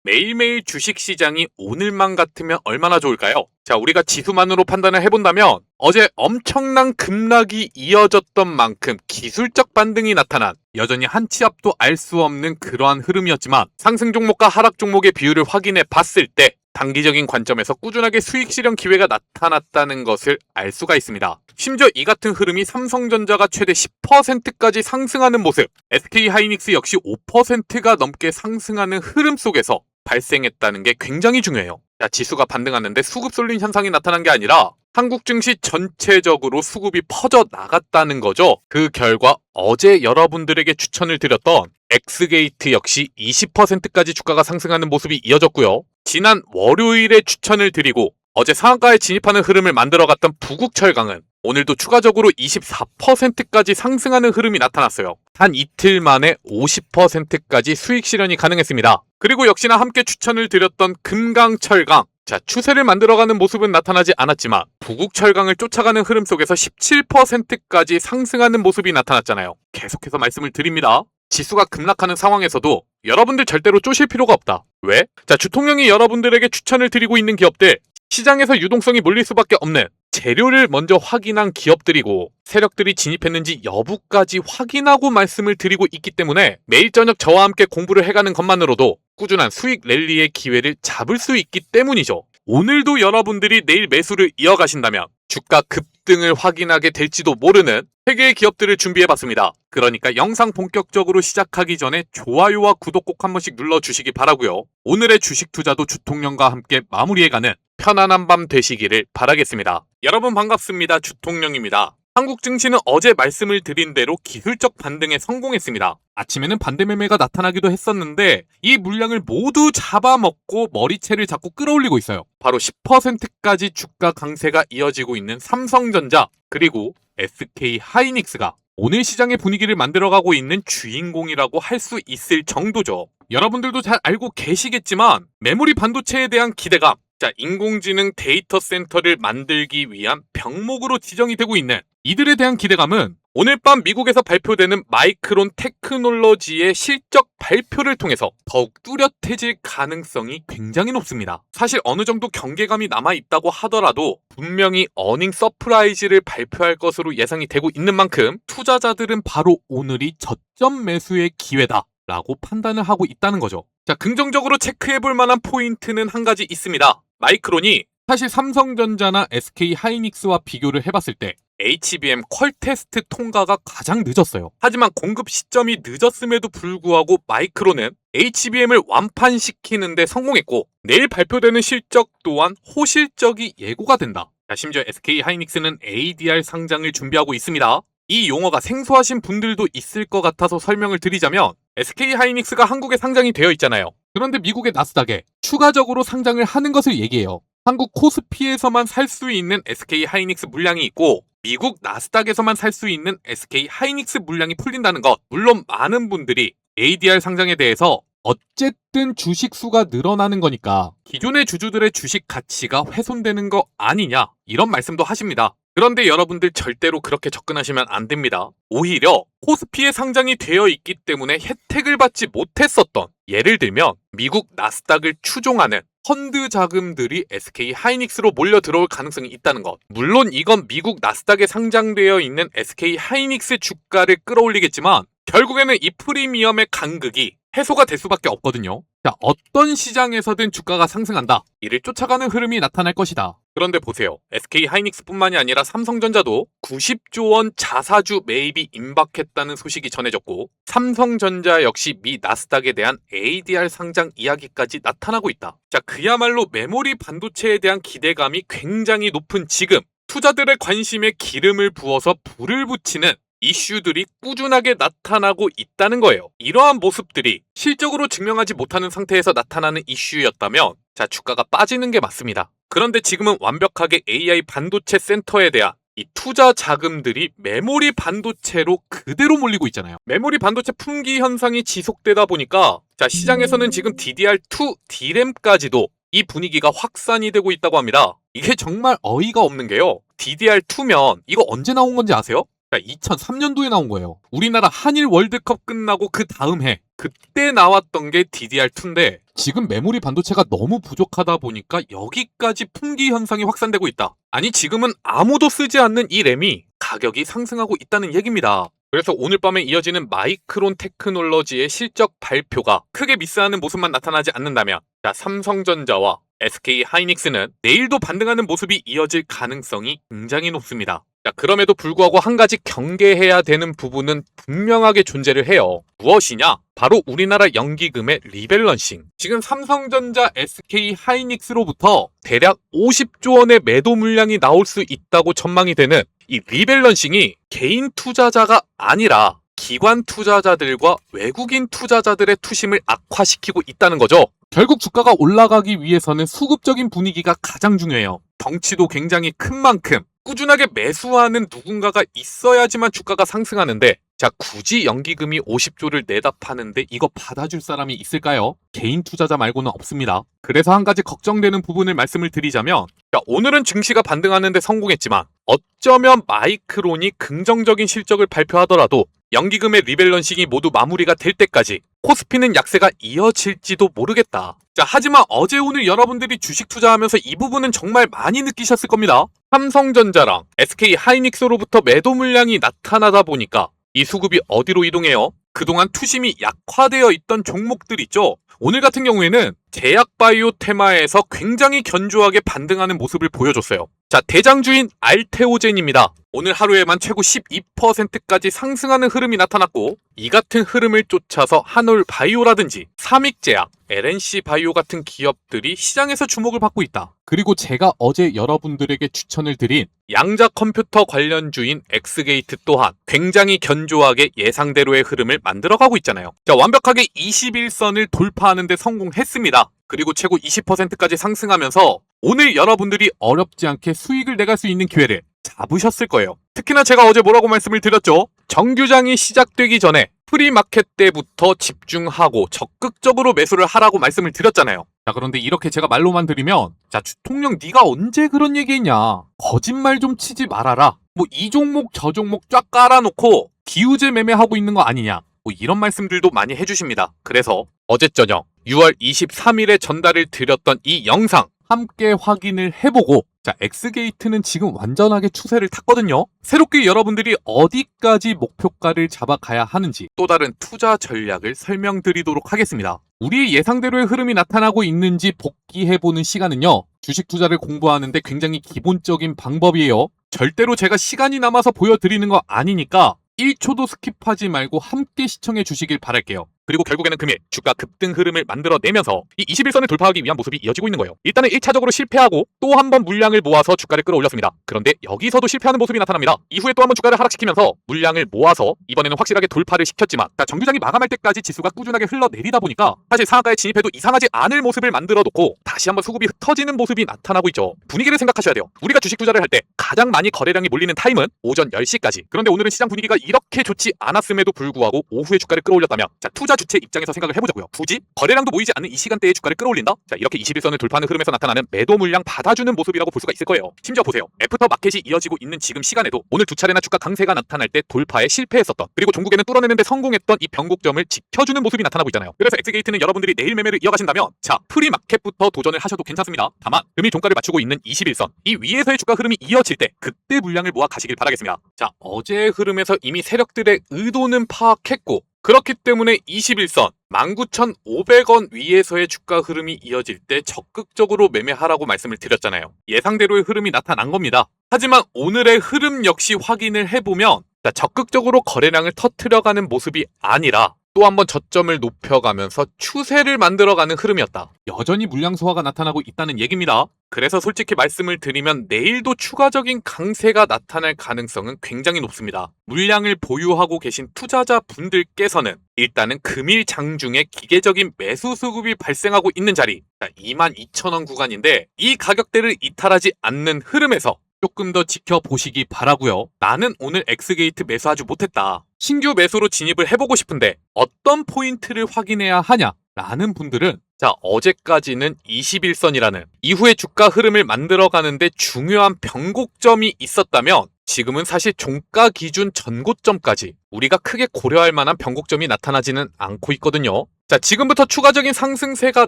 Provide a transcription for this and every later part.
매일매일 주식시장이 오늘만 같으면 얼마나 좋을까요? 자, 우리가 지수만으로 판단을 해본다면 어제 엄청난 급락이 이어졌던 만큼 기술적 반등이 나타난 여전히 한 치 앞도 알 수 없는 그러한 흐름이었지만 상승 종목과 하락 종목의 비율을 확인해 봤을 때 단기적인 관점에서 꾸준하게 수익 실현 기회가 나타났다는 것을 알 수가 있습니다. 심지어 이 같은 흐름이 삼성전자가 최대 10%까지 상승하는 모습, SK하이닉스 역시 5%가 넘게 상승하는 흐름 속에서 발생했다는 게 굉장히 중요해요. 자, 지수가 반등하는데 수급 쏠림 현상이 나타난 게 아니라 한국 증시 전체적으로 수급이 퍼져 나갔다는 거죠. 그 결과 어제 여러분들에게 추천을 드렸던 엑스게이트 역시 20%까지 주가가 상승하는 모습이 이어졌고요. 지난 월요일에 추천을 드리고 어제 상한가에 진입하는 흐름을 만들어갔던 부국철강은 오늘도 추가적으로 24%까지 상승하는 흐름이 나타났어요. 한 이틀 만에 50%까지 수익 실현이 가능했습니다. 그리고 역시나 함께 추천을 드렸던 금강철강, 자, 추세를 만들어가는 모습은 나타나지 않았지만 부국철강을 쫓아가는 흐름 속에서 17%까지 상승하는 모습이 나타났잖아요. 계속해서 말씀을 드립니다. 지수가 급락하는 상황에서도 여러분들 절대로 쪼실 필요가 없다. 왜? 자, 주통령이 여러분들에게 추천을 드리고 있는 기업들, 시장에서 유동성이 몰릴 수밖에 없는 재료를 먼저 확인한 기업들이고 세력들이 진입했는지 여부까지 확인하고 말씀을 드리고 있기 때문에 매일 저녁 저와 함께 공부를 해가는 것만으로도 꾸준한 수익 랠리의 기회를 잡을 수 있기 때문이죠. 오늘도 여러분들이 내일 매수를 이어가신다면 주가 급등을 확인하게 될지도 모르는 3개의 기업들을 준비해봤습니다. 그러니까 영상 본격적으로 시작하기 전에 좋아요와 구독 꼭 한 번씩 눌러주시기 바라고요. 오늘의 주식 투자도 주통령과 함께 마무리해가는 편안한 밤 되시기를 바라겠습니다. 여러분 반갑습니다. 주통령입니다. 한국 증시는 어제 말씀을 드린 대로 기술적 반등에 성공했습니다. 아침에는 반대 매매가 나타나기도 했었는데 이 물량을 모두 잡아먹고 머리채를 자꾸 끌어올리고 있어요. 바로 10%까지 주가 강세가 이어지고 있는 삼성전자 그리고 SK하이닉스가 오늘 시장의 분위기를 만들어가고 있는 주인공이라고 할 수 있을 정도죠. 여러분들도 잘 알고 계시겠지만 메모리 반도체에 대한 기대감, 자, 인공지능 데이터 센터를 만들기 위한 병목으로 지정이 되고 있는 이들에 대한 기대감은 오늘 밤 미국에서 발표되는 마이크론 테크놀로지의 실적 발표를 통해서 더욱 뚜렷해질 가능성이 굉장히 높습니다. 사실 어느 정도 경계감이 남아있다고 하더라도 분명히 어닝 서프라이즈를 발표할 것으로 예상이 되고 있는 만큼 투자자들은 바로 오늘이 저점 매수의 기회다 라고 판단을 하고 있다는 거죠. 자, 긍정적으로 체크해볼 만한 포인트는 한 가지 있습니다. 마이크론이 사실 삼성전자나 SK하이닉스와 비교를 해봤을 때 HBM 퀄 테스트 통과가 가장 늦었어요. 하지만 공급 시점이 늦었음에도 불구하고 마이크론은 HBM을 완판시키는 데 성공했고 내일 발표되는 실적 또한 호실적이 예고가 된다. 자, 심지어 SK하이닉스는 ADR 상장을 준비하고 있습니다. 이 용어가 생소하신 분들도 있을 것 같아서 설명을 드리자면 SK하이닉스가 한국에 상장이 되어 있잖아요. 그런데 미국의 나스닥에 추가적으로 상장을 하는 것을 얘기해요. 한국 코스피에서만 살 수 있는 SK하이닉스 물량이 있고 미국 나스닥에서만 살 수 있는 SK하이닉스 물량이 풀린다는 것. 물론 많은 분들이 ADR 상장에 대해서 어쨌든 주식 수가 늘어나는 거니까 기존의 주주들의 주식 가치가 훼손되는 거 아니냐 이런 말씀도 하십니다. 그런데 여러분들 절대로 그렇게 접근하시면 안 됩니다. 오히려 코스피에 상장이 되어 있기 때문에 혜택을 받지 못했었던, 예를 들면 미국 나스닥을 추종하는 펀드 자금들이 SK하이닉스로 몰려 들어올 가능성이 있다는 것. 물론 이건 미국 나스닥에 상장되어 있는 SK하이닉스 주가를 끌어올리겠지만 결국에는 이 프리미엄의 간극이 해소가 될 수밖에 없거든요. 자, 어떤 시장에서든 주가가 상승한다. 이를 쫓아가는 흐름이 나타날 것이다. 그런데 보세요. SK하이닉스뿐만이 아니라 삼성전자도 90조 원 자사주 매입이 임박했다는 소식이 전해졌고 삼성전자 역시 미 나스닥에 대한 ADR 상장 이야기까지 나타나고 있다. 자, 그야말로 메모리 반도체에 대한 기대감이 굉장히 높은 지금 투자들의 관심에 기름을 부어서 불을 붙이는 이슈들이 꾸준하게 나타나고 있다는 거예요. 이러한 모습들이 실적으로 증명하지 못하는 상태에서 나타나는 이슈였다면 자, 주가가 빠지는 게 맞습니다. 그런데 지금은 완벽하게 AI 반도체 센터에 대한 이 투자 자금들이 메모리 반도체로 그대로 몰리고 있잖아요. 메모리 반도체 품귀 현상이 지속되다 보니까 자, 시장에서는 지금 DDR2 DRAM까지도 이 분위기가 확산이 되고 있다고 합니다. 이게 정말 어이가 없는 게요. DDR2면 이거 언제 나온 건지 아세요? 자, 2003년도에 나온 거예요. 우리나라 한일 월드컵 끝나고 그 다음 해 그때 나왔던 게 DDR2인데 지금 메모리 반도체가 너무 부족하다 보니까 여기까지 품귀 현상이 확산되고 있다. 아니 지금은 아무도 쓰지 않는 이 램이 가격이 상승하고 있다는 얘기입니다. 그래서 오늘 밤에 이어지는 마이크론 테크놀로지의 실적 발표가 크게 미스하는 모습만 나타나지 않는다면 자, 삼성전자와 SK 하이닉스는 내일도 반등하는 모습이 이어질 가능성이 굉장히 높습니다. 자, 그럼에도 불구하고 한 가지 경계해야 되는 부분은 분명하게 존재를 해요. 무엇이냐? 바로 우리나라 연기금의 리밸런싱. 지금 삼성전자, SK 하이닉스로부터 대략 50조 원의 매도 물량이 나올 수 있다고 전망이 되는 이 리밸런싱이 개인 투자자가 아니라 기관 투자자들과 외국인 투자자들의 투심을 악화시키고 있다는 거죠. 결국 주가가 올라가기 위해서는 수급적인 분위기가 가장 중요해요. 덩치도 굉장히 큰 만큼 꾸준하게 매수하는 누군가가 있어야지만 주가가 상승하는데 자, 굳이 연기금이 50조를 내다 파는데 이거 받아줄 사람이 있을까요? 개인 투자자 말고는 없습니다. 그래서 한 가지 걱정되는 부분을 말씀을 드리자면 자, 오늘은 증시가 반등하는데 성공했지만 어쩌면 마이크론이 긍정적인 실적을 발표하더라도 연기금의 리밸런싱이 모두 마무리가 될 때까지 코스피는 약세가 이어질지도 모르겠다. 자, 하지만 어제 오늘 여러분들이 주식 투자하면서 이 부분은 정말 많이 느끼셨을 겁니다. 삼성전자랑 SK 하이닉스로부터 매도 물량이 나타나다 보니까 이 수급이 어디로 이동해요? 그동안 투심이 약화되어 있던 종목들 있죠? 오늘 같은 경우에는 제약바이오 테마에서 굉장히 견조하게 반등하는 모습을 보여줬어요. 자, 대장주인 알테오젠입니다. 오늘 하루에만 최고 12%까지 상승하는 흐름이 나타났고 이 같은 흐름을 쫓아서 한올바이오라든지 삼익제약, LNC바이오 같은 기업들이 시장에서 주목을 받고 있다. 그리고 제가 어제 여러분들에게 추천을 드린 양자 컴퓨터 관련주인 엑스게이트 또한 굉장히 견조하게 예상대로의 흐름을 만들어가고 있잖아요. 자, 완벽하게 21선을 돌파하는 데 성공했습니다. 그리고 최고 20%까지 상승하면서 오늘 여러분들이 어렵지 않게 수익을 내갈 수 있는 기회를 잡으셨을 거예요. 특히나 제가 어제 뭐라고 말씀을 드렸죠? 정규장이 시작되기 전에 프리마켓 때부터 집중하고 적극적으로 매수를 하라고 말씀을 드렸잖아요. 자, 그런데 이렇게 제가 말로만 드리면 자, 주통령 네가 언제 그런 얘기했냐? 거짓말 좀 치지 말아라. 뭐 이 종목 저 종목 쫙 깔아놓고 기우제 매매하고 있는 거 아니냐? 뭐 이런 말씀들도 많이 해주십니다. 그래서 어제 저녁 6월 23일에 전달을 드렸던 이 영상 함께 확인을 해보고 자, 엑스게이트는 지금 완전하게 추세를 탔거든요. 새롭게 여러분들이 어디까지 목표가를 잡아가야 하는지 또 다른 투자 전략을 설명드리도록 하겠습니다. 우리의 예상대로의 흐름이 나타나고 있는지 복귀해보는 시간은요. 주식 투자를 공부하는데 굉장히 기본적인 방법이에요. 절대로 제가 시간이 남아서 보여드리는 거 아니니까 1초도 스킵하지 말고 함께 시청해 주시길 바랄게요. 그리고 결국에는 금일 주가 급등 흐름을 만들어내면서 이 21선을 돌파하기 위한 모습이 이어지고 있는 거예요. 일단은 1차적으로 실패하고 또 한 번 물량을 모아서 주가를 끌어올렸습니다. 그런데 여기서도 실패하는 모습이 나타납니다. 이후에 또 한 번 주가를 하락시키면서 물량을 모아서 이번에는 확실하게 돌파를 시켰지만 정규장이 마감할 때까지 지수가 꾸준하게 흘러내리다 보니까 사실 상한가에 진입해도 이상하지 않을 모습을 만들어 놓고 다시 한번 수급이 흩어지는 모습이 나타나고 있죠. 분위기를 생각하셔야 돼요. 우리가 주식 투자를 할 때 가장 많이 거래량이 몰리는 타임은 오전 10시까지. 그런데 오늘은 시장 분위기가 이렇게 좋지 않았음에도 불구하고 오후에 주가를 끌어올렸다면 자, 투자 주체 입장에서 생각을 해보자고요. 굳이 거래량도 모이지 않는 이 시간대에 주가를 끌어올린다? 자, 이렇게 21선을 돌파하는 흐름에서 나타나는 매도 물량 받아주는 모습이라고 볼 수가 있을 거예요. 심지어 보세요. 애프터 마켓이 이어지고 있는 지금 시간에도 오늘 두 차례나 주가 강세가 나타날 때 돌파에 실패했었던 그리고 종국에는 뚫어내는데 성공했던 이 변곡점을 지켜주는 모습이 나타나고 있잖아요. 그래서 엑스게이트는 여러분들이 내일 매매를 이어가신다면 자, 프리마켓부터 도전을 하셔도 괜찮습니다. 다만 금일 종가를 맞추고 있는 21선 이 위에서의 주가 흐름이 이어질 때 그때 물량을 모아 가시길 바라겠습니다. 자, 어제의 흐름에서 이미 세력들의 의도는 파악했고 그렇기 때문에 21선 19,500원 위에서의 주가 흐름이 이어질 때 적극적으로 매매하라고 말씀을 드렸잖아요. 예상대로의 흐름이 나타난 겁니다. 하지만 오늘의 흐름 역시 확인을 해보면 적극적으로 거래량을 터뜨려가는 모습이 아니라 또 한 번 저점을 높여가면서 추세를 만들어가는 흐름이었다. 여전히 물량 소화가 나타나고 있다는 얘기입니다. 그래서 솔직히 말씀을 드리면 내일도 추가적인 강세가 나타날 가능성은 굉장히 높습니다. 물량을 보유하고 계신 투자자분들께서는 일단은 금일 장중에 기계적인 매수 수급이 발생하고 있는 자리 22,000원 구간인데 이 가격대를 이탈하지 않는 흐름에서 조금 더 지켜보시기 바라고요. 나는 오늘 엑스게이트 매수하지 못했다. 신규 매수로 진입을 해보고 싶은데 어떤 포인트를 확인해야 하냐? 라는 분들은 자, 어제까지는 21선이라는 이후에 주가 흐름을 만들어가는데 중요한 변곡점이 있었다면 지금은 사실 종가 기준 전고점까지 우리가 크게 고려할 만한 변곡점이 나타나지는 않고 있거든요. 자, 지금부터 추가적인 상승세가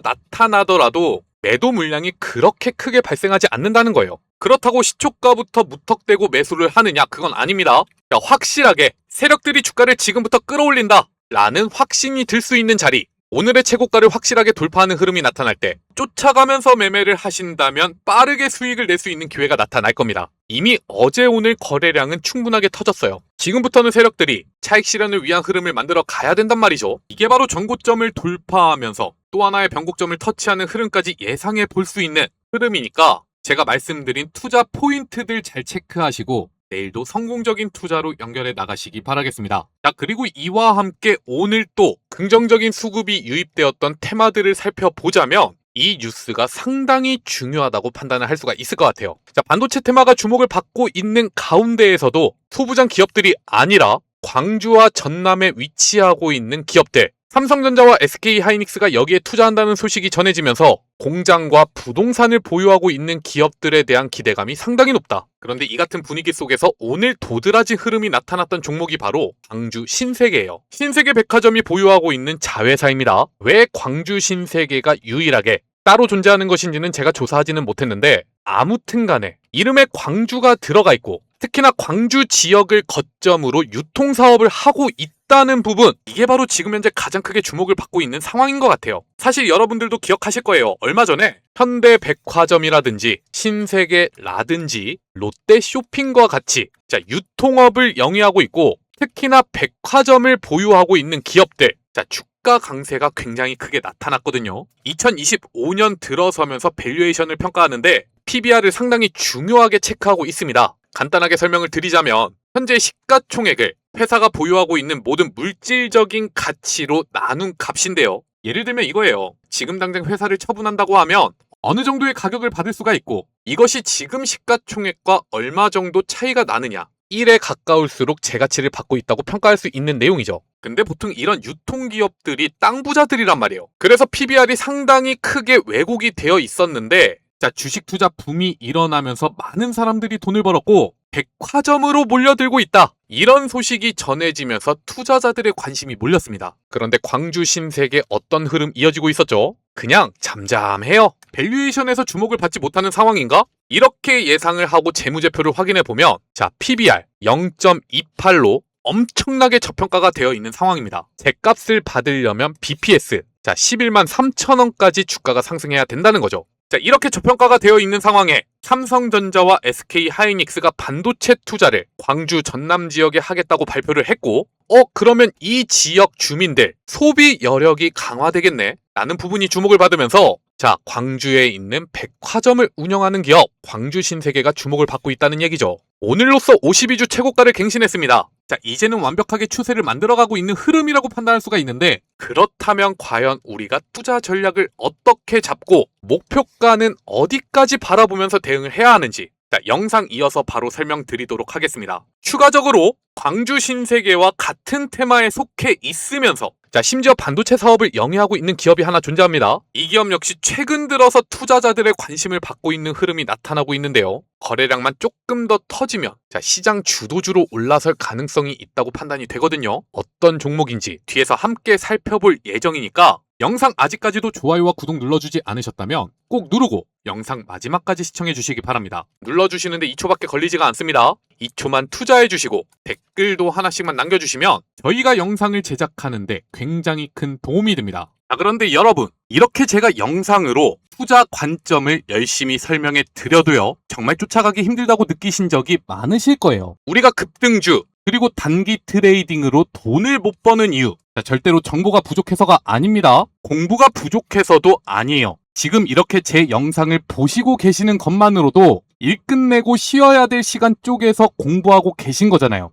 나타나더라도 매도 물량이 그렇게 크게 발생하지 않는다는 거예요. 그렇다고 시초가부터 무턱대고 매수를 하느냐? 그건 아닙니다. 자, 확실하게 세력들이 주가를 지금부터 끌어올린다 라는 확신이 들 수 있는 자리, 오늘의 최고가를 확실하게 돌파하는 흐름이 나타날 때 쫓아가면서 매매를 하신다면 빠르게 수익을 낼 수 있는 기회가 나타날 겁니다. 이미 어제 오늘 거래량은 충분하게 터졌어요. 지금부터는 세력들이 차익 실현을 위한 흐름을 만들어 가야 된단 말이죠. 이게 바로 전고점을 돌파하면서 또 하나의 변곡점을 터치하는 흐름까지 예상해 볼 수 있는 흐름이니까 제가 말씀드린 투자 포인트들 잘 체크하시고 내일도 성공적인 투자로 연결해 나가시기 바라겠습니다. 자, 그리고 이와 함께 오늘 또 긍정적인 수급이 유입되었던 테마들을 살펴보자면 이 뉴스가 상당히 중요하다고 판단을 할 수가 있을 것 같아요. 자, 반도체 테마가 주목을 받고 있는 가운데에서도 소부장 기업들이 아니라 광주와 전남에 위치하고 있는 기업들, 삼성전자와 SK하이닉스가 여기에 투자한다는 소식이 전해지면서 공장과 부동산을 보유하고 있는 기업들에 대한 기대감이 상당히 높다. 그런데 이 같은 분위기 속에서 오늘 도드라진 흐름이 나타났던 종목이 바로 광주 신세계예요. 신세계 백화점이 보유하고 있는 자회사입니다. 왜 광주 신세계가 유일하게 따로 존재하는 것인지는 제가 조사하지는 못했는데 아무튼 간에 이름에 광주가 들어가 있고 특히나 광주 지역을 거점으로 유통사업을 하고 있다는 부분, 이게 바로 지금 현재 가장 크게 주목을 받고 있는 상황인 것 같아요. 사실 여러분들도 기억하실 거예요. 얼마 전에 현대백화점이라든지 신세계라든지 롯데쇼핑과 같이 유통업을 영위하고 있고 특히나 백화점을 보유하고 있는 기업들, 주가 강세가 굉장히 크게 나타났거든요. 2025년 들어서면서 밸류에이션을 평가하는데 PBR을 상당히 중요하게 체크하고 있습니다. 간단하게 설명을 드리자면 현재 시가총액을 회사가 보유하고 있는 모든 물질적인 가치로 나눈 값인데요. 예를 들면 이거예요. 지금 당장 회사를 처분한다고 하면 어느 정도의 가격을 받을 수가 있고 이것이 지금 시가총액과 얼마 정도 차이가 나느냐, 1에 가까울수록 제 가치를 받고 있다고 평가할 수 있는 내용이죠. 근데 보통 이런 유통기업들이 땅 부자들이란 말이에요. 그래서 PBR이 상당히 크게 왜곡이 되어 있었는데 주식 투자 붐이 일어나면서 많은 사람들이 돈을 벌었고 백화점으로 몰려들고 있다, 이런 소식이 전해지면서 투자자들의 관심이 몰렸습니다. 그런데 광주 신세계 어떤 흐름 이어지고 있었죠? 그냥 잠잠해요. 밸류에이션에서 주목을 받지 못하는 상황인가? 이렇게 예상을 하고 재무제표를 확인해보면 PBR 0.28로 엄청나게 저평가가 되어 있는 상황입니다. 제 값을 받으려면 BPS 11만 3천원까지 주가가 상승해야 된다는 거죠. 이렇게 저평가가 되어 있는 상황에 삼성전자와 SK하이닉스가 반도체 투자를 광주 전남 지역에 하겠다고 발표를 했고 그러면 이 지역 주민들 소비 여력이 강화되겠네 라는 부분이 주목을 받으면서 광주에 있는 백화점을 운영하는 기업 광주 신세계가 주목을 받고 있다는 얘기죠. 오늘로써 52주 최고가를 갱신했습니다. 이제는 완벽하게 추세를 만들어가고 있는 흐름이라고 판단할 수가 있는데, 그렇다면 과연 우리가 투자 전략을 어떻게 잡고 목표가는 어디까지 바라보면서 대응을 해야 하는지 영상 이어서 바로 설명드리도록 하겠습니다. 추가적으로 광주 신세계와 같은 테마에 속해 있으면서 심지어 반도체 사업을 영위하고 있는 기업이 하나 존재합니다. 이 기업 역시 최근 들어서 투자자들의 관심을 받고 있는 흐름이 나타나고 있는데요. 거래량만 조금 더 터지면 시장 주도주로 올라설 가능성이 있다고 판단이 되거든요. 어떤 종목인지 뒤에서 함께 살펴볼 예정이니까 영상 아직까지도 좋아요와 구독 눌러주지 않으셨다면 꼭 누르고 영상 마지막까지 시청해 주시기 바랍니다. 눌러주시는데 2초밖에 걸리지가 않습니다. 2초만 투자해 주시고 댓글도 하나씩만 남겨주시면 저희가 영상을 제작하는데 굉장히 큰 도움이 됩니다. 그런데 여러분, 이렇게 제가 영상으로 투자 관점을 열심히 설명해 드려도요, 정말 쫓아가기 힘들다고 느끼신 적이 많으실 거예요. 우리가 급등주 그리고 단기 트레이딩으로 돈을 못 버는 이유, 절대로 정보가 부족해서가 아닙니다. 공부가 부족해서도 아니에요. 지금 이렇게 제 영상을 보시고 계시는 것만으로도 일 끝내고 쉬어야 될 시간 쪼개서 공부하고 계신 거잖아요.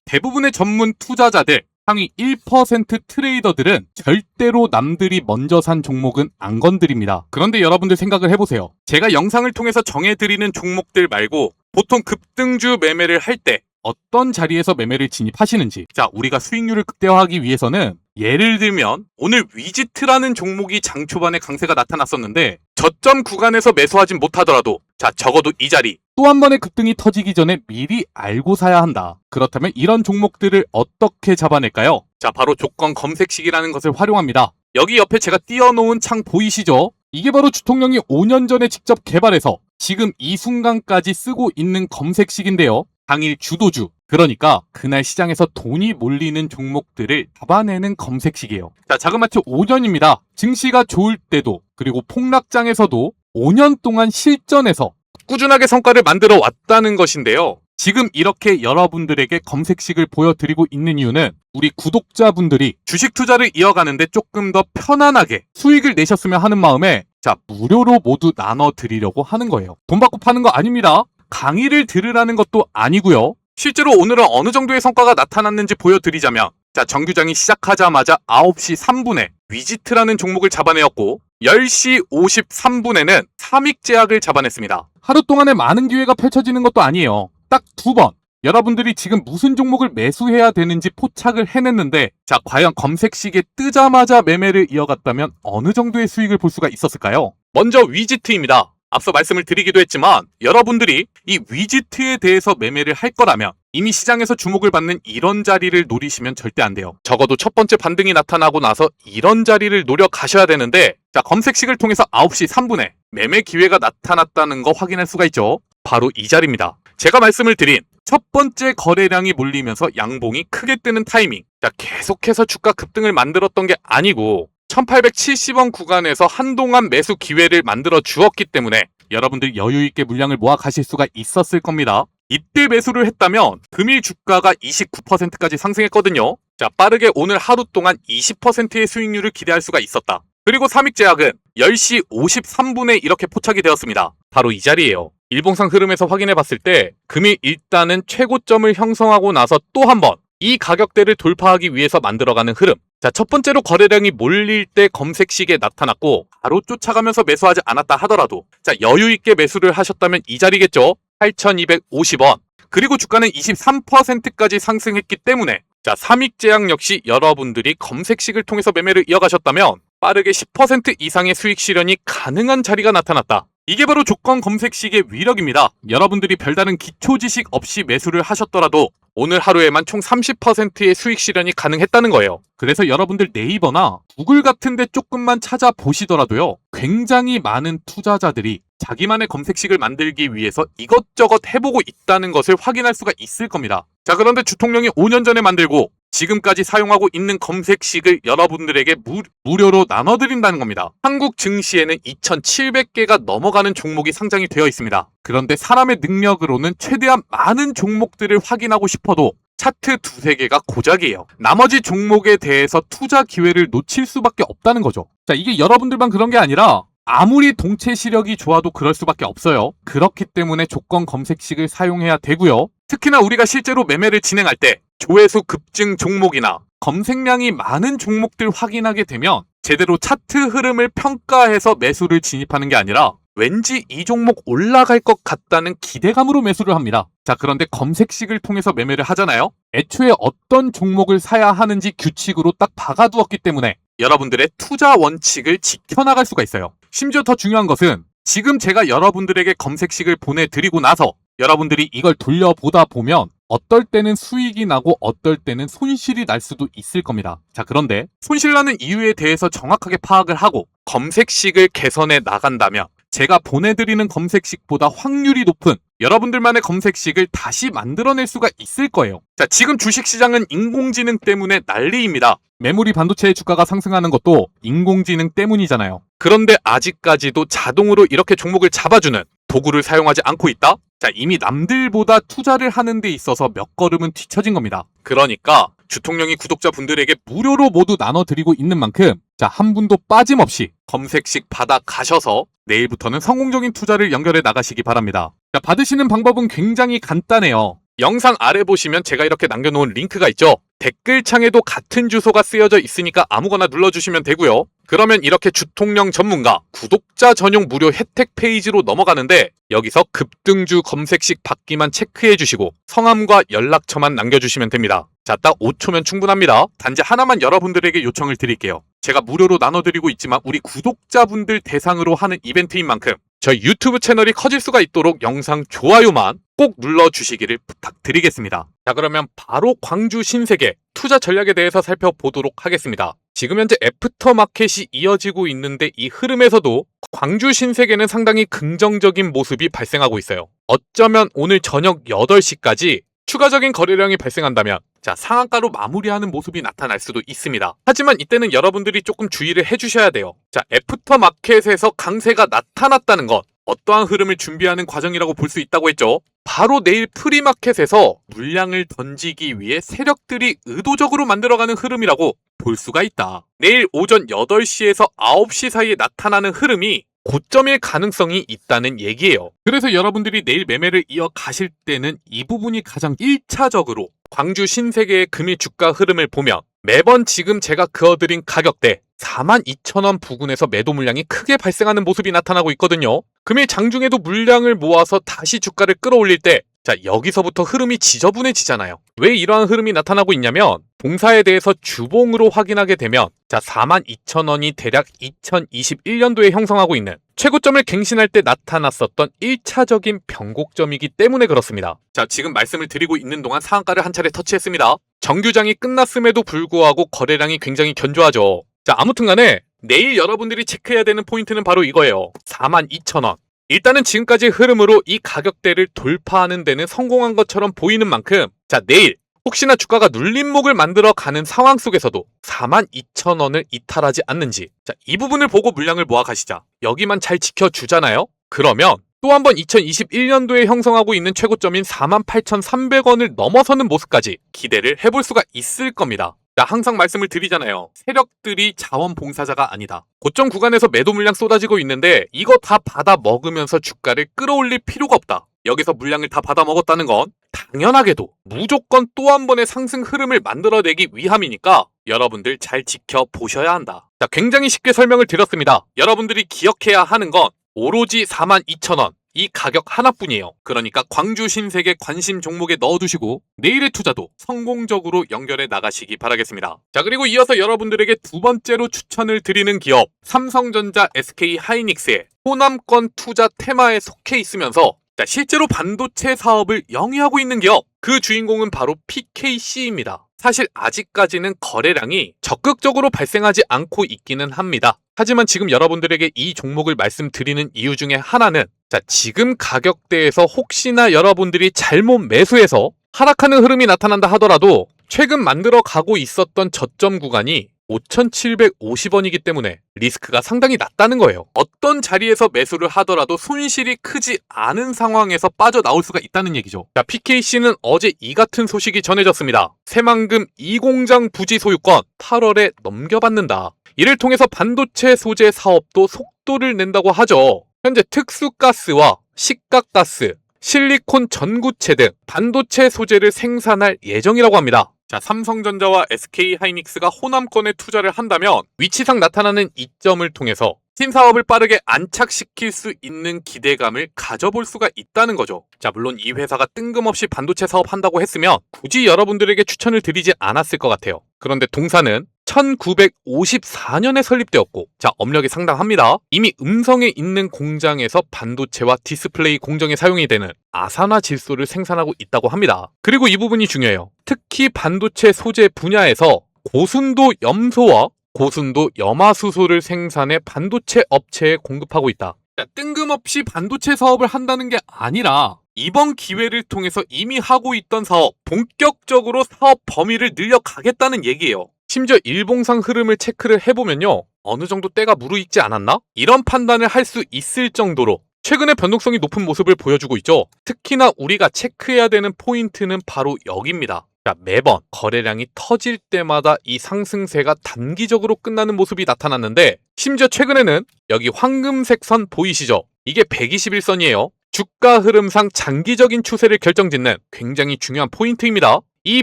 대부분의 전문 투자자들, 상위 1% 트레이더들은 절대로 남들이 먼저 산 종목은 안 건드립니다. 그런데 여러분들 생각을 해보세요. 제가 영상을 통해서 정해드리는 종목들 말고 보통 급등주 매매를 할 때 어떤 자리에서 매매를 진입하시는지, 우리가 수익률을 극대화하기 위해서는 예를 들면 오늘 위지트라는 종목이 장 초반에 강세가 나타났었는데 저점 구간에서 매수하진 못하더라도 적어도 이 자리 또 한 번의 급등이 터지기 전에 미리 알고 사야 한다. 그렇다면 이런 종목들을 어떻게 잡아낼까요? 자, 바로 조건 검색식이라는 것을 활용합니다. 여기 옆에 제가 띄워놓은 창 보이시죠? 이게 바로 주통령이 5년 전에 직접 개발해서 지금 이 순간까지 쓰고 있는 검색식인데요. 당일 주도주, 그러니까 그날 시장에서 돈이 몰리는 종목들을 잡아내는 검색식이에요. 자, 자그마치 5년입니다. 증시가 좋을 때도 그리고 폭락장에서도 5년 동안 실전에서 꾸준하게 성과를 만들어 왔다는 것인데요. 지금 이렇게 여러분들에게 검색식을 보여드리고 있는 이유는 우리 구독자분들이 주식 투자를 이어가는데 조금 더 편안하게 수익을 내셨으면 하는 마음에 자, 무료로 모두 나눠드리려고 하는 거예요. 돈 받고 파는 거 아닙니다. 강의를 들으라는 것도 아니고요. 실제로 오늘은 어느 정도의 성과가 나타났는지 보여드리자면 자, 정규장이 시작하자마자 9시 3분에 위지트라는 종목을 잡아내었고 10시 53분에는 삼익제약을 잡아냈습니다. 하루 동안에 많은 기회가 펼쳐지는 것도 아니에요. 딱 2번. 여러분들이 지금 무슨 종목을 매수해야 되는지 포착을 해냈는데 자, 과연 검색식에 뜨자마자 매매를 이어갔다면 어느 정도의 수익을 볼 수가 있었을까요? 먼저 위지트입니다. 앞서 말씀을 드리기도 했지만 여러분들이 이 위지트에 대해서 매매를 할 거라면 이미 시장에서 주목을 받는 이런 자리를 노리시면 절대 안 돼요. 적어도 첫 번째 반등이 나타나고 나서 이런 자리를 노려가셔야 되는데 자, 검색식을 통해서 9시 3분에 매매 기회가 나타났다는 거 확인할 수가 있죠. 바로 이 자리입니다. 제가 말씀을 드린 첫 번째 거래량이 몰리면서 양봉이 크게 뜨는 타이밍. 자, 계속해서 주가 급등을 만들었던 게 아니고 1870원 구간에서 한동안 매수 기회를 만들어 주었기 때문에 여러분들 여유있게 물량을 모아 가실 수가 있었을 겁니다. 이때 매수를 했다면 금일 주가가 29%까지 상승했거든요. 자, 빠르게 오늘 하루 동안 20%의 수익률을 기대할 수가 있었다. 그리고 삼익제약은 10시 53분에 이렇게 포착이 되었습니다. 바로 이 자리예요. 일봉상 흐름에서 확인해 봤을 때 금일 일단은 최고점을 형성하고 나서 또 한 번 이 가격대를 돌파하기 위해서 만들어가는 흐름. 자, 첫 번째로 거래량이 몰릴 때 검색식에 나타났고 바로 쫓아가면서 매수하지 않았다 하더라도 자, 여유있게 매수를 하셨다면 이 자리겠죠. 8,250원. 그리고 주가는 23%까지 상승했기 때문에 자, 삼익제약 역시 여러분들이 검색식을 통해서 매매를 이어가셨다면 빠르게 10% 이상의 수익 실현이 가능한 자리가 나타났다. 이게 바로 조건 검색식의 위력입니다. 여러분들이 별다른 기초 지식 없이 매수를 하셨더라도 오늘 하루에만 총 30%의 수익 실현이 가능했다는 거예요. 그래서 여러분들 네이버나 구글 같은 데 조금만 찾아보시더라도요. 굉장히 많은 투자자들이 자기만의 검색식을 만들기 위해서 이것저것 해보고 있다는 것을 확인할 수가 있을 겁니다. 자, 그런데 주통령이 5년 전에 만들고 지금까지 사용하고 있는 검색식을 여러분들에게 무료로 나눠드린다는 겁니다. 한국 증시에는 2,700개가 넘어가는 종목이 상장이 되어 있습니다. 그런데 사람의 능력으로는 최대한 많은 종목들을 확인하고 싶어도 차트 두세 개가 고작이에요. 나머지 종목에 대해서 투자 기회를 놓칠 수밖에 없다는 거죠. 자, 이게 여러분들만 그런 게 아니라 아무리 동체 시력이 좋아도 그럴 수밖에 없어요. 그렇기 때문에 조건 검색식을 사용해야 되고요. 특히나 우리가 실제로 매매를 진행할 때 조회수 급증 종목이나 검색량이 많은 종목들 확인하게 되면 제대로 차트 흐름을 평가해서 매수를 진입하는 게 아니라 왠지 이 종목 올라갈 것 같다는 기대감으로 매수를 합니다. 자, 그런데 검색식을 통해서 매매를 하잖아요. 애초에 어떤 종목을 사야 하는지 규칙으로 딱 박아두었기 때문에 여러분들의 투자 원칙을 지켜나갈 수가 있어요. 심지어 더 중요한 것은 지금 제가 여러분들에게 검색식을 보내드리고 나서 여러분들이 이걸 돌려보다 보면 어떨 때는 수익이 나고 어떨 때는 손실이 날 수도 있을 겁니다. 자, 그런데 손실나는 이유에 대해서 정확하게 파악을 하고 검색식을 개선해 나간다면 제가 보내드리는 검색식보다 확률이 높은 여러분들만의 검색식을 다시 만들어낼 수가 있을 거예요. 자, 지금 주식시장은 인공지능 때문에 난리입니다. 메모리 반도체의 주가가 상승하는 것도 인공지능 때문이잖아요. 그런데 아직까지도 자동으로 이렇게 종목을 잡아주는 도구를 사용하지 않고 있다? 자, 이미 남들보다 투자를 하는 데 있어서 몇 걸음은 뒤처진 겁니다. 그러니까 주통령이 구독자분들에게 무료로 모두 나눠드리고 있는 만큼 자, 한 분도 빠짐없이 검색식 받아 가셔서 내일부터는 성공적인 투자를 연결해 나가시기 바랍니다. 자, 받으시는 방법은 굉장히 간단해요. 영상 아래 보시면 제가 이렇게 남겨놓은 링크가 있죠. 댓글창에도 같은 주소가 쓰여져 있으니까 아무거나 눌러주시면 되고요. 그러면 이렇게 주통령 전문가 구독자 전용 무료 혜택 페이지로 넘어가는데 여기서 급등주 검색식 받기만 체크해 주시고 성함과 연락처만 남겨주시면 됩니다. 자, 딱 5초면 충분합니다. 단지 하나만 여러분들에게 요청을 드릴게요. 제가 무료로 나눠드리고 있지만 우리 구독자분들 대상으로 하는 이벤트인 만큼 저희 유튜브 채널이 커질 수가 있도록 영상 좋아요만 꼭 눌러주시기를 부탁드리겠습니다. 자, 그러면 바로 광주 신세계 투자 전략에 대해서 살펴보도록 하겠습니다. 지금 현재 애프터마켓이 이어지고 있는데 이 흐름에서도 광주 신세계는 상당히 긍정적인 모습이 발생하고 있어요. 어쩌면 오늘 저녁 8시까지 추가적인 거래량이 발생한다면 상한가로 마무리하는 모습이 나타날 수도 있습니다. 하지만 이때는 여러분들이 조금 주의를 해주셔야 돼요. 애프터마켓에서 강세가 나타났다는 것, 어떠한 흐름을 준비하는 과정이라고 볼 수 있다고 했죠. 바로 내일 프리마켓에서 물량을 던지기 위해 세력들이 의도적으로 만들어가는 흐름이라고 볼 수가 있다. 내일 오전 8시에서 9시 사이에 나타나는 흐름이 고점일 가능성이 있다는 얘기예요. 그래서 여러분들이 내일 매매를 이어가실 때는 이 부분이 가장 1차적으로 광주 신세계의 금일 주가 흐름을 보면 매번 지금 제가 그어드린 가격대 42,000원 부근에서 매도 물량이 크게 발생하는 모습이 나타나고 있거든요. 금일 장중에도 물량을 모아서 다시 주가를 끌어올릴 때 여기서부터 흐름이 지저분해지잖아요. 왜 이러한 흐름이 나타나고 있냐면 동사에 대해서 주봉으로 확인하게 되면 42,000원이 대략 2021년도에 형성하고 있는 최고점을 갱신할 때 나타났었던 1차적인 변곡점이기 때문에 그렇습니다. 지금 말씀을 드리고 있는 동안 상한가를 한 차례 터치했습니다. 정규장이 끝났음에도 불구하고 거래량이 굉장히 견조하죠. 아무튼 간에 내일 여러분들이 체크해야 되는 포인트는 바로 이거예요. 42,000원. 일단은 지금까지 흐름으로 이 가격대를 돌파하는 데는 성공한 것처럼 보이는 만큼 내일 혹시나 주가가 눌림목을 만들어 가는 상황 속에서도 42,000원을 이탈하지 않는지 이 부분을 보고 물량을 모아 가시자. 여기만 잘 지켜주잖아요. 그러면 또 한 번 2021년도에 형성하고 있는 최고점인 48,300원을 넘어서는 모습까지 기대를 해볼 수가 있을 겁니다. 항상 말씀을 드리잖아요. 세력들이 자원봉사자가 아니다. 고점 구간에서 매도 물량 쏟아지고 있는데 이거 다 받아 먹으면서 주가를 끌어올릴 필요가 없다. 여기서 물량을 다 받아 먹었다는 건 당연하게도 무조건 또 한 번의 상승 흐름을 만들어내기 위함이니까 여러분들 잘 지켜보셔야 한다. 굉장히 쉽게 설명을 드렸습니다. 여러분들이 기억해야 하는 건 오로지 42,000원. 이 가격 하나뿐이에요. 그러니까 광주 신세계 관심 종목에 넣어두시고 내일의 투자도 성공적으로 연결해 나가시기 바라겠습니다. 그리고 이어서 여러분들에게 두 번째로 추천을 드리는 기업 삼성전자 SK하이닉스의 호남권 투자 테마에 속해 있으면서 실제로 반도체 사업을 영위하고 있는 기업, 그 주인공은 바로 PKC입니다. 사실 아직까지는 거래량이 적극적으로 발생하지 않고 있기는 합니다. 하지만 지금 여러분들에게 이 종목을 말씀드리는 이유 중에 하나는 지금 가격대에서 혹시나 여러분들이 잘못 매수해서 하락하는 흐름이 나타난다 하더라도 최근 만들어 가고 있었던 저점 구간이 5,750원이기 때문에 리스크가 상당히 낮다는 거예요. 어떤 자리에서 매수를 하더라도 손실이 크지 않은 상황에서 빠져나올 수가 있다는 얘기죠. PKC는 어제 이 같은 소식이 전해졌습니다. 새만금 2공장 부지 소유권 8월에 넘겨받는다. 이를 통해서 반도체 소재 사업도 속도를 낸다고 하죠. 현재 특수가스와 식각가스, 실리콘 전구체 등 반도체 소재를 생산할 예정이라고 합니다. 삼성전자와 SK하이닉스가 호남권에 투자를 한다면 위치상 나타나는 이점을 통해서 신사업을 빠르게 안착시킬 수 있는 기대감을 가져볼 수가 있다는 거죠. 물론 이 회사가 뜬금없이 반도체 사업 한다고 했으면 굳이 여러분들에게 추천을 드리지 않았을 것 같아요. 그런데 동사는 1954년에 설립되었고 업력이 상당합니다. 이미 음성에 있는 공장에서 반도체와 디스플레이 공정에 사용이 되는 아산화 질소를 생산하고 있다고 합니다. 그리고 이 부분이 중요해요. 특히 반도체 소재 분야에서 고순도 염소와 고순도 염화수소를 생산해 반도체 업체에 공급하고 있다. 뜬금없이 반도체 사업을 한다는 게 아니라 이번 기회를 통해서 이미 하고 있던 사업, 본격적으로 사업 범위를 늘려가겠다는 얘기예요. 심지어 일봉상 흐름을 체크를 해보면요. 어느 정도 때가 무르익지 않았나? 이런 판단을 할 수 있을 정도로 최근에 변동성이 높은 모습을 보여주고 있죠. 특히나 우리가 체크해야 되는 포인트는 바로 여기입니다. 매번 거래량이 터질 때마다 이 상승세가 단기적으로 끝나는 모습이 나타났는데 심지어 최근에는 여기 황금색 선 보이시죠? 이게 121선이에요. 주가 흐름상 장기적인 추세를 결정짓는 굉장히 중요한 포인트입니다. 이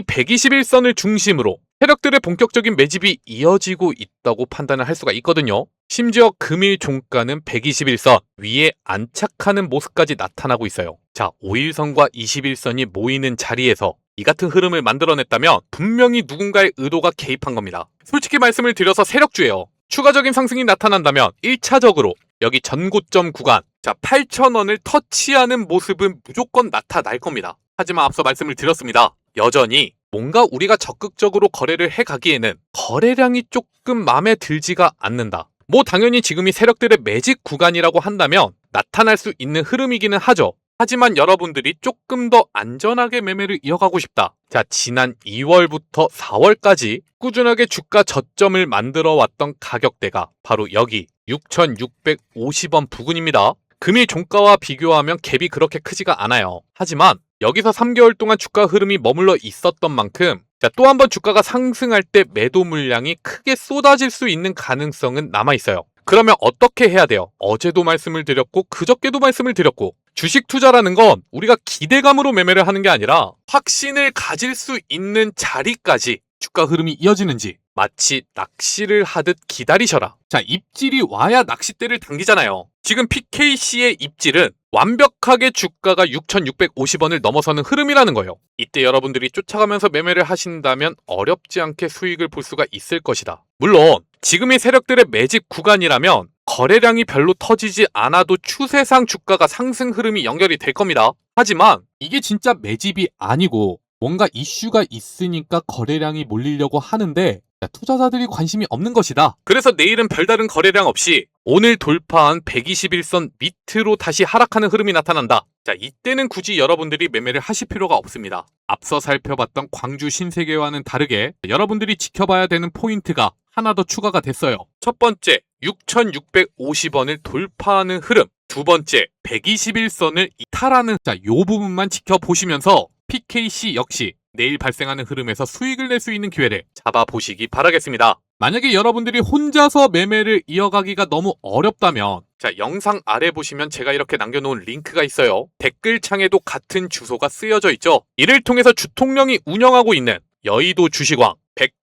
121선을 중심으로 세력들의 본격적인 매집이 이어지고 있다고 판단을 할 수가 있거든요. 심지어 금일 종가는 121선 위에 안착하는 모습까지 나타나고 있어요. 5일선과 21선이 모이는 자리에서 이 같은 흐름을 만들어냈다면 분명히 누군가의 의도가 개입한 겁니다. 솔직히 말씀을 드려서 세력주예요. 추가적인 상승이 나타난다면 1차적으로 여기 전고점 구간 자, 8,000원을 터치하는 모습은 무조건 나타날 겁니다. 하지만 앞서 말씀을 드렸습니다. 여전히 뭔가 우리가 적극적으로 거래를 해가기에는 거래량이 조금 마음에 들지가 않는다. 뭐 당연히 지금이 세력들의 매직 구간이라고 한다면 나타날 수 있는 흐름이기는 하죠. 하지만 여러분들이 조금 더 안전하게 매매를 이어가고 싶다. 자, 지난 2월부터 4월까지 꾸준하게 주가 저점을 만들어 왔던 가격대가 바로 여기 6,650원 부근입니다. 금일 종가와 비교하면 갭이 그렇게 크지가 않아요. 하지만 여기서 3개월 동안 주가 흐름이 머물러 있었던 만큼 또 한 번 주가가 상승할 때 매도 물량이 크게 쏟아질 수 있는 가능성은 남아있어요. 그러면 어떻게 해야 돼요? 어제도 말씀을 드렸고 그저께도 말씀을 드렸고 주식 투자라는 건 우리가 기대감으로 매매를 하는 게 아니라 확신을 가질 수 있는 자리까지 주가 흐름이 이어지는지 마치 낚시를 하듯 기다리셔라. 자, 입질이 와야 낚싯대를 당기잖아요. 지금 PKC의 입질은 완벽하게 주가가 6,650원을 넘어서는 흐름이라는 거예요. 이때 여러분들이 쫓아가면서 매매를 하신다면 어렵지 않게 수익을 볼 수가 있을 것이다. 물론 지금의 세력들의 매집 구간이라면 거래량이 별로 터지지 않아도 추세상 주가가 상승 흐름이 연결이 될 겁니다. 하지만 이게 진짜 매집이 아니고 뭔가 이슈가 있으니까 거래량이 몰리려고 하는데 투자자들이 관심이 없는 것이다. 그래서 내일은 별다른 거래량 없이 오늘 돌파한 121선 밑으로 다시 하락하는 흐름이 나타난다. 자, 이때는 굳이 여러분들이 매매를 하실 필요가 없습니다. 앞서 살펴봤던 광주 신세계와는 다르게 여러분들이 지켜봐야 되는 포인트가 하나 더 추가가 됐어요. 첫 번째, 6,650원을 돌파하는 흐름. 두 번째, 121선을 이탈하는 요 부분만 지켜보시면서 PKC 역시 내일 발생하는 흐름에서 수익을 낼 수 있는 기회를 잡아보시기 바라겠습니다. 만약에 여러분들이 혼자서 매매를 이어가기가 너무 어렵다면 자, 영상 아래 보시면 제가 이렇게 남겨놓은 링크가 있어요. 댓글창에도 같은 주소가 쓰여져 있죠. 이를 통해서 주통령이 운영하고 있는 여의도 주식왕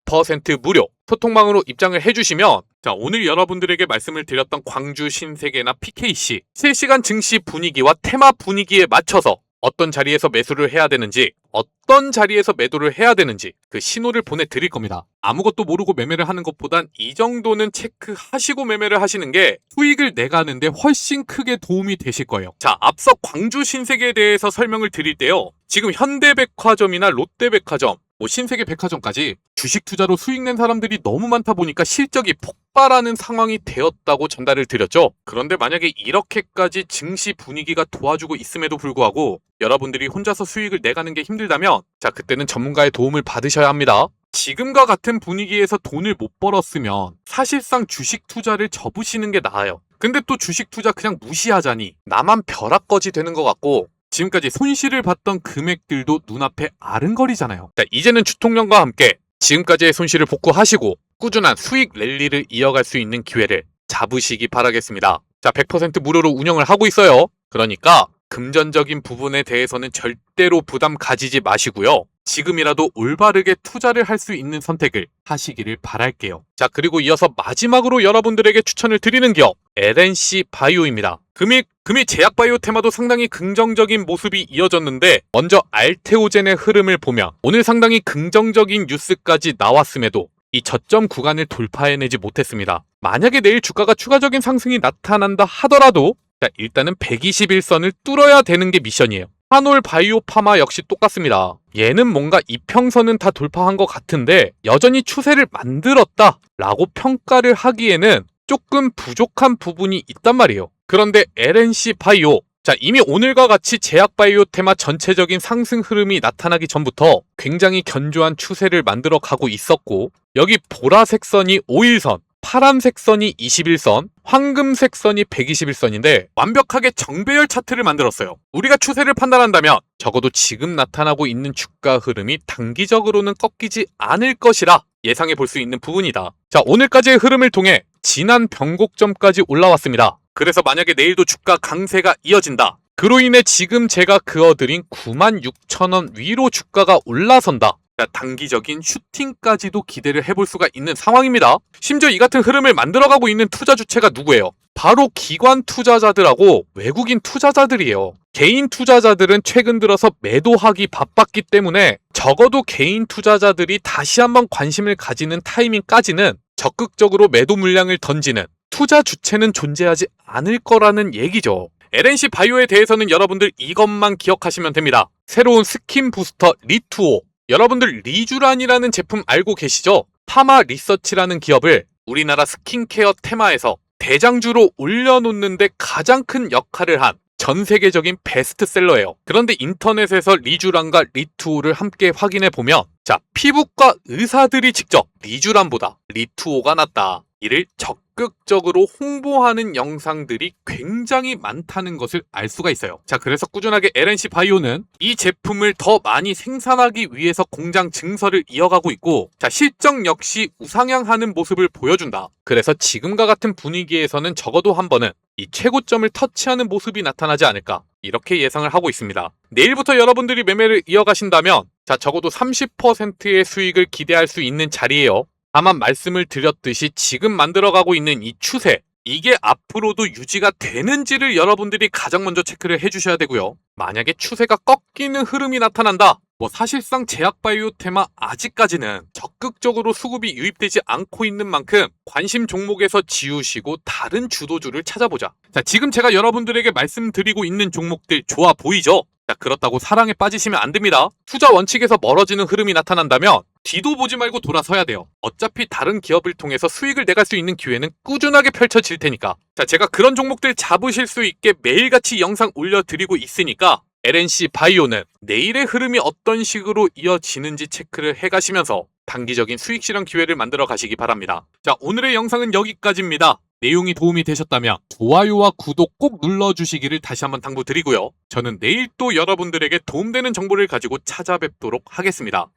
100% 무료 소통방으로 입장을 해주시면 자, 오늘 여러분들에게 말씀을 드렸던 광주 신세계나 PKC 실시간 증시 분위기와 테마 분위기에 맞춰서 어떤 자리에서 매수를 해야 되는지 어떤 자리에서 매도를 해야 되는지 그 신호를 보내드릴 겁니다. 아무것도 모르고 매매를 하는 것보단 이 정도는 체크하시고 매매를 하시는 게 수익을 내가는데 훨씬 크게 도움이 되실 거예요. 자, 앞서 광주 신세계에 대해서 설명을 드릴 때요. 지금 현대백화점이나 롯데백화점 신세계 백화점까지 주식 투자로 수익 낸 사람들이 너무 많다 보니까 실적이 폭발하는 상황이 되었다고 전달을 드렸죠. 그런데 만약에 이렇게까지 증시 분위기가 도와주고 있음에도 불구하고 여러분들이 혼자서 수익을 내가는 게 힘들다면 자, 그때는 전문가의 도움을 받으셔야 합니다. 지금과 같은 분위기에서 돈을 못 벌었으면 사실상 주식 투자를 접으시는 게 나아요. 근데 또 주식 투자 그냥 무시하자니 나만 벼락거지 되는 것 같고 지금까지 손실을 봤던 금액들도 눈앞에 아른거리잖아요. 자, 이제는 주통령과 함께 지금까지의 손실을 복구하시고 꾸준한 수익 랠리를 이어갈 수 있는 기회를 잡으시기 바라겠습니다. 자, 100% 무료로 운영을 하고 있어요. 그러니까 금전적인 부분에 대해서는 절대로 부담 가지지 마시고요. 지금이라도 올바르게 투자를 할 수 있는 선택을 하시기를 바랄게요. 자, 그리고 이어서 마지막으로 여러분들에게 추천을 드리는 기업 LNC 바이오입니다. 금일 제약바이오 테마도 상당히 긍정적인 모습이 이어졌는데 먼저 알테오젠의 흐름을 보면 오늘 상당히 긍정적인 뉴스까지 나왔음에도 이 저점 구간을 돌파해내지 못했습니다. 만약에 내일 주가가 추가적인 상승이 나타난다 하더라도 자, 일단은 121선을 뚫어야 되는 게 미션이에요. 한올 바이오 파마 역시 똑같습니다. 얘는 뭔가 이평선은 다 돌파한 것 같은데 여전히 추세를 만들었다 라고 평가를 하기에는 조금 부족한 부분이 있단 말이에요. 그런데 LNC 바이오 자, 이미 오늘과 같이 제약바이오 테마 전체적인 상승 흐름이 나타나기 전부터 굉장히 견조한 추세를 만들어 가고 있었고 여기 보라색 선이 5일선 파란색 선이 21선, 황금색 선이 121선인데 완벽하게 정배열 차트를 만들었어요. 우리가 추세를 판단한다면 적어도 지금 나타나고 있는 주가 흐름이 단기적으로는 꺾이지 않을 것이라 예상해 볼 수 있는 부분이다. 자, 오늘까지의 흐름을 통해 지난 변곡점까지 올라왔습니다. 그래서 만약에 내일도 주가 강세가 이어진다. 그로 인해 지금 제가 그어드린 96,000원 위로 주가가 올라선다. 단기적인 슈팅까지도 기대를 해볼 수가 있는 상황입니다. 심지어 이 같은 흐름을 만들어가고 있는 투자 주체가 누구예요? 바로 기관 투자자들하고 외국인 투자자들이에요. 개인 투자자들은 최근 들어서 매도하기 바빴기 때문에 적어도 개인 투자자들이 다시 한번 관심을 가지는 타이밍까지는 적극적으로 매도 물량을 던지는 투자 주체는 존재하지 않을 거라는 얘기죠. LNC 바이오에 대해서는 여러분들 이것만 기억하시면 됩니다. 새로운 스킨 부스터 리투오. 여러분들 리쥬란이라는 제품 알고 계시죠? 타마 리서치라는 기업을 우리나라 스킨케어 테마에서 대장주로 올려놓는데 가장 큰 역할을 한 전 세계적인 베스트셀러예요. 그런데 인터넷에서 리쥬란과 리투오를 함께 확인해 보면 자, 피부과 의사들이 직접 리쥬란보다 리투오가 낫다. 이를 적극적으로 홍보하는 영상들이 굉장히 많다는 것을 알 수가 있어요. 자, 그래서 꾸준하게 LNC 바이오는 이 제품을 더 많이 생산하기 위해서 공장 증설을 이어가고 있고, 자, 실적 역시 우상향하는 모습을 보여준다. 그래서 지금과 같은 분위기에서는 적어도 한 번은 이 최고점을 터치하는 모습이 나타나지 않을까, 이렇게 예상을 하고 있습니다. 내일부터 여러분들이 매매를 이어가신다면 자, 적어도 30%의 수익을 기대할 수 있는 자리예요. 다만 말씀을 드렸듯이 지금 만들어가고 있는 이 추세, 이게 앞으로도 유지가 되는지를 여러분들이 가장 먼저 체크를 해주셔야 되고요. 만약에 추세가 꺾이는 흐름이 나타난다, 사실상 제약바이오 테마 아직까지는 적극적으로 수급이 유입되지 않고 있는 만큼 관심 종목에서 지우시고 다른 주도주를 찾아보자. 자, 지금 제가 여러분들에게 말씀드리고 있는 종목들 좋아 보이죠? 자, 그렇다고 사랑에 빠지시면 안 됩니다. 투자 원칙에서 멀어지는 흐름이 나타난다면 뒤도 보지 말고 돌아서야 돼요. 어차피 다른 기업을 통해서 수익을 내갈 수 있는 기회는 꾸준하게 펼쳐질 테니까. 자, 제가 그런 종목들 잡으실 수 있게 매일같이 영상 올려드리고 있으니까 LNC 바이오는 내일의 흐름이 어떤 식으로 이어지는지 체크를 해가시면서 단기적인 수익 실현 기회를 만들어 가시기 바랍니다. 자, 오늘의 영상은 여기까지입니다. 내용이 도움이 되셨다면 좋아요와 구독 꼭 눌러주시기를 다시 한번 당부드리고요. 저는 내일 또 여러분들에게 도움되는 정보를 가지고 찾아뵙도록 하겠습니다.